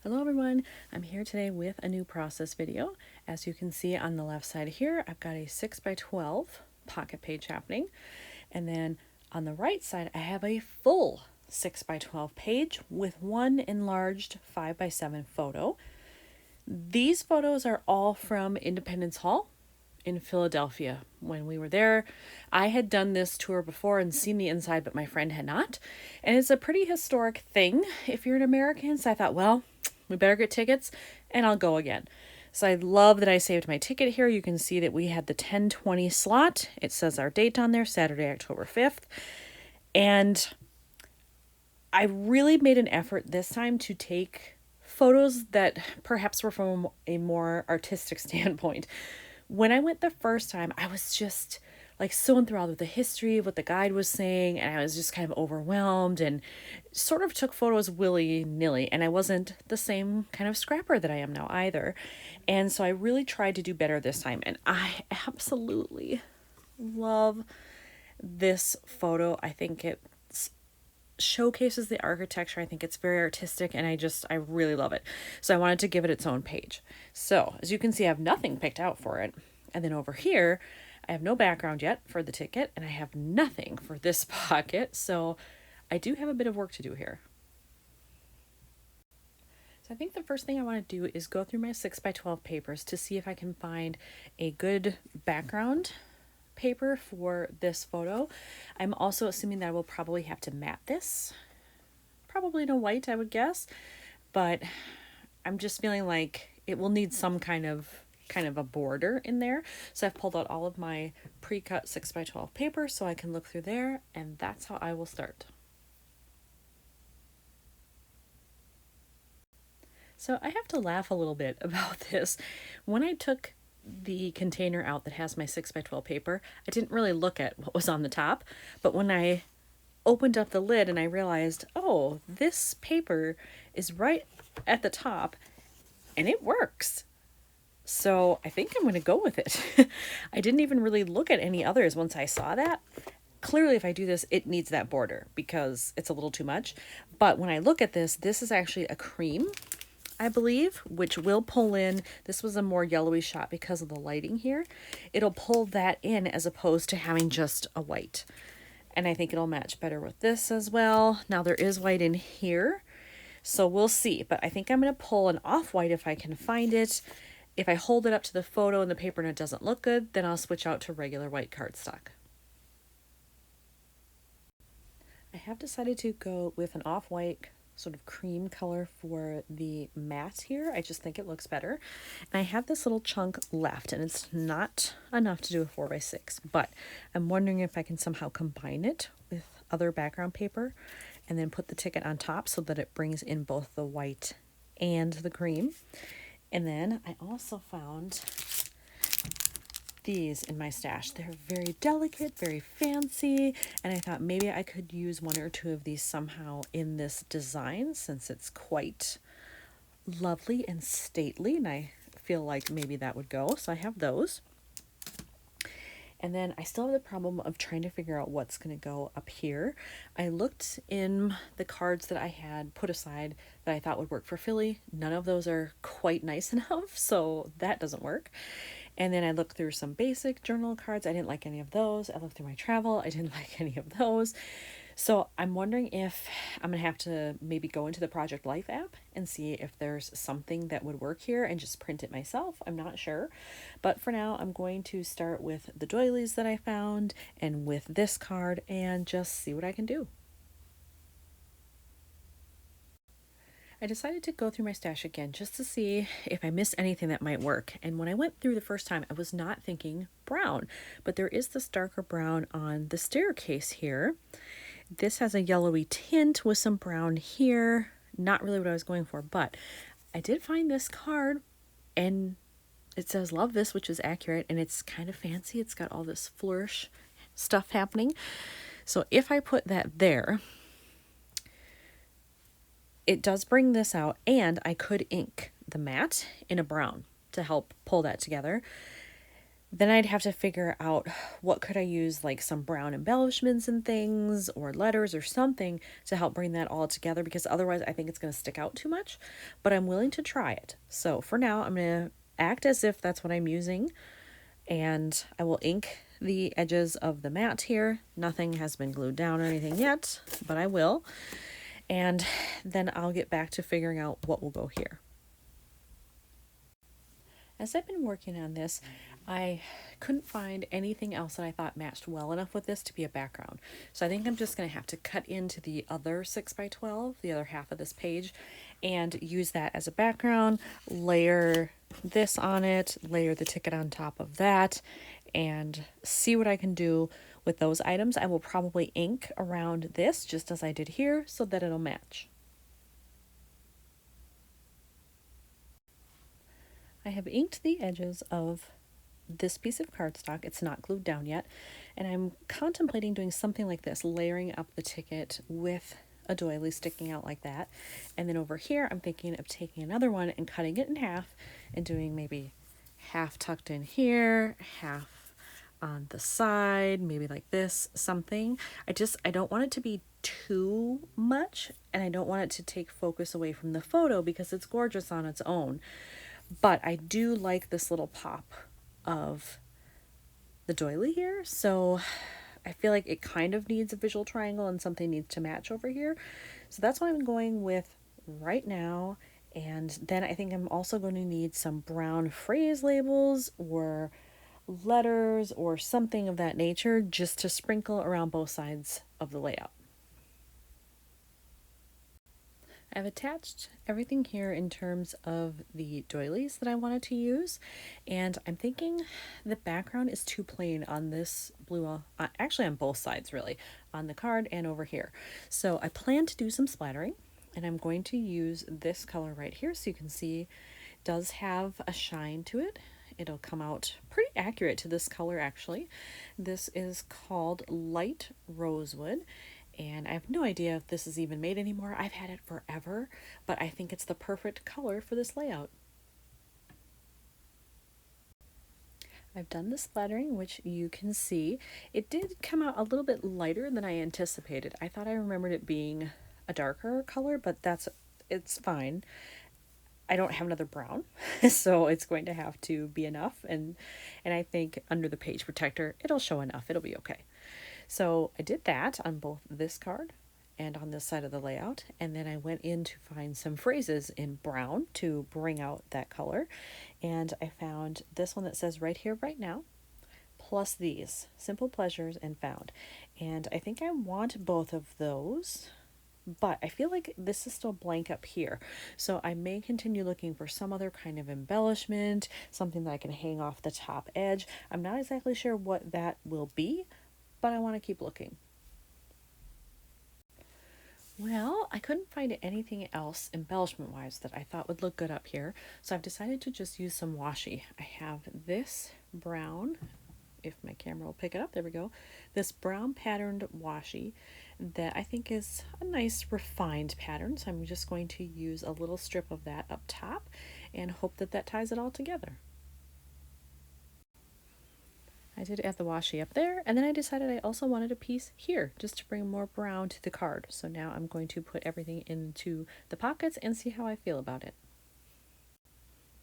Hello everyone, I'm here today with a new process video. As you can see on the left side here, I've got a 6x12 pocket page happening. And then on the right side, I have a full 6x12 page with one enlarged 5x7 photo. These photos are all from Independence Hall in Philadelphia. When we were there, I had done this tour before and seen the inside, but my friend had not. And it's a pretty historic thing if you're an American. So I thought, well, we better get tickets and I'll go again. So I love that I saved my ticket here. You can see that we had the 10:20 slot. It says our date on there, Saturday, October 5th. And I really made an effort this time to take photos that perhaps were from a more artistic standpoint. When I went the first time, I was just like so enthralled with the history of what the guide was saying, and I was just kind of overwhelmed and sort of took photos willy-nilly, and I wasn't the same kind of scrapper that I am now either. And so I really tried to do better this time, and I absolutely love this photo. I think it showcases the architecture. I think it's very artistic, and I really love it. So I wanted to give it its own page. So as you can see, I have nothing picked out for it. And then over here, I have no background yet for the ticket, and I have nothing for this pocket. So I do have a bit of work to do here. So I think the first thing I want to do is go through my 6x12 papers to see if I can find a good background paper for this photo. I'm also assuming that I will probably have to mat this. Probably no white, I would guess. But I'm just feeling like it will need some kind of a border in there. So I've pulled out all of my pre-cut 6x12 paper so I can look through there, and that's how I will start. So I have to laugh a little bit about this. When I took the container out that has my 6x12 paper, I didn't really look at what was on the top, but when I opened up the lid and I realized, oh, this paper is right at the top and it works. So I think I'm going to go with it. I didn't even really look at any others once I saw that. Clearly, if I do this, it needs that border because it's a little too much. But when I look at this, this is actually a cream, I believe, which will pull in. This was a more yellowy shot because of the lighting here. It'll pull that in as opposed to having just a white. And I think it'll match better with this as well. Now there is white in here, so we'll see. But I think I'm going to pull an off-white if I can find it. If I hold it up to the photo and the paper and it doesn't look good, then I'll switch out to regular white cardstock. I have decided to go with an off-white sort of cream color for the matte here. I just think it looks better. And I have this little chunk left, and it's not enough to do a 4x6, but I'm wondering if I can somehow combine it with other background paper and then put the ticket on top so that it brings in both the white and the cream. And then I also found these in my stash. They're very delicate, very fancy, and I thought maybe I could use one or two of these somehow in this design since it's quite lovely and stately, and I feel like maybe that would go. So I have those. And then I still have the problem of trying to figure out what's going to go up here. I looked in the cards that I had put aside that I thought would work for Philly. None of those are quite nice enough, so that doesn't work. And then I looked through some basic journal cards. I didn't like any of those. I looked through my travel. I didn't like any of those. So I'm wondering if I'm going to have to maybe go into the Project Life app and see if there's something that would work here and just print it myself. I'm not sure. But for now, I'm going to start with the doilies that I found and with this card and just see what I can do. I decided to go through my stash again just to see if I missed anything that might work. And when I went through the first time, I was not thinking brown, but there is this darker brown on the staircase here. This has a yellowy tint with some brown here. Not really what I was going for, but I did find this card and it says love this, which is accurate, and it's kind of fancy. It's got all this flourish stuff happening. So if I put that there, it does bring this out, and I could ink the matte in a brown to help pull that together. Then I'd have to figure out what could I use, like some brown embellishments and things or letters or something to help bring that all together, because otherwise I think it's going to stick out too much, but I'm willing to try it. So for now, I'm going to act as if that's what I'm using, and I will ink the edges of the mat here. Nothing has been glued down or anything yet, but I will. And then I'll get back to figuring out what will go here. As I've been working on this, I couldn't find anything else that I thought matched well enough with this to be a background. So I think I'm just going to have to cut into the other 6x12, the other half of this page, and use that as a background, layer this on it, layer the ticket on top of that, and see what I can do with those items. I will probably ink around this just as I did here so that it'll match. I have inked the edges of this piece of cardstock. It's not glued down yet, and I'm contemplating doing something like this, layering up the ticket with a doily sticking out like that. And then over here, I'm thinking of taking another one and cutting it in half and doing maybe half tucked in here, half on the side, maybe like this, something. I don't want it to be too much, and I don't want it to take focus away from the photo because it's gorgeous on its own. But I do like this little pop of the doily here, so I feel like it kind of needs a visual triangle and something needs to match over here. So that's what I'm going with right now. And then I think I'm also going to need some brown phrase labels or letters or something of that nature just to sprinkle around both sides of the layout. I've attached everything here in terms of the doilies that I wanted to use, and I'm thinking the background is too plain on this blue, actually on both sides really, on the card and over here. So I plan to do some splattering, and I'm going to use this color right here so you can see it does have a shine to it. It'll come out pretty accurate to this color actually. This is called Light Rosewood. And I have no idea if this is even made anymore. I've had it forever, but I think it's the perfect color for this layout. I've done the splattering, which you can see. It did come out a little bit lighter than I anticipated. I thought I remembered it being a darker color, but it's fine. I don't have another brown, so it's going to have to be enough. And I think under the page protector, it'll show enough. It'll be okay. So I did that on both this card and on this side of the layout, and then I went in to find some phrases in brown to bring out that color, and I found this one that says right here, right now, plus these, simple pleasures and found. And I think I want both of those, but I feel like this is still blank up here. So I may continue looking for some other kind of embellishment, something that I can hang off the top edge. I'm not exactly sure what that will be, but I want to keep looking. Well, I couldn't find anything else embellishment wise that I thought would look good up here, so I've decided to just use some washi. I have this brown, if my camera will pick it up, there we go, this brown patterned washi that I think is a nice refined pattern, so I'm just going to use a little strip of that up top and hope that that ties it all together. I did add the washi up there, and then I decided I also wanted a piece here just to bring more brown to the card. So now I'm going to put everything into the pockets and see how I feel about it.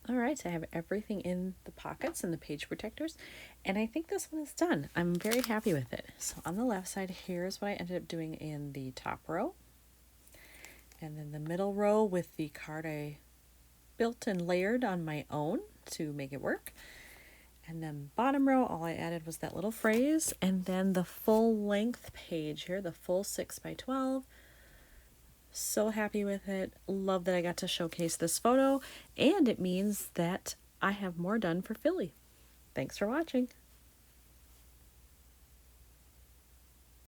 All right, so I have everything in the pockets and the page protectors, and I think this one is done. I'm very happy with it. So on the left side, here's what I ended up doing in the top row. And then the middle row with the card I built and layered on my own to make it work. And then bottom row, all I added was that little phrase, and then the full length page here, the full 6x12. So happy with it. Love that I got to showcase this photo, and it means that I have more done for Philly. Thanks for watching.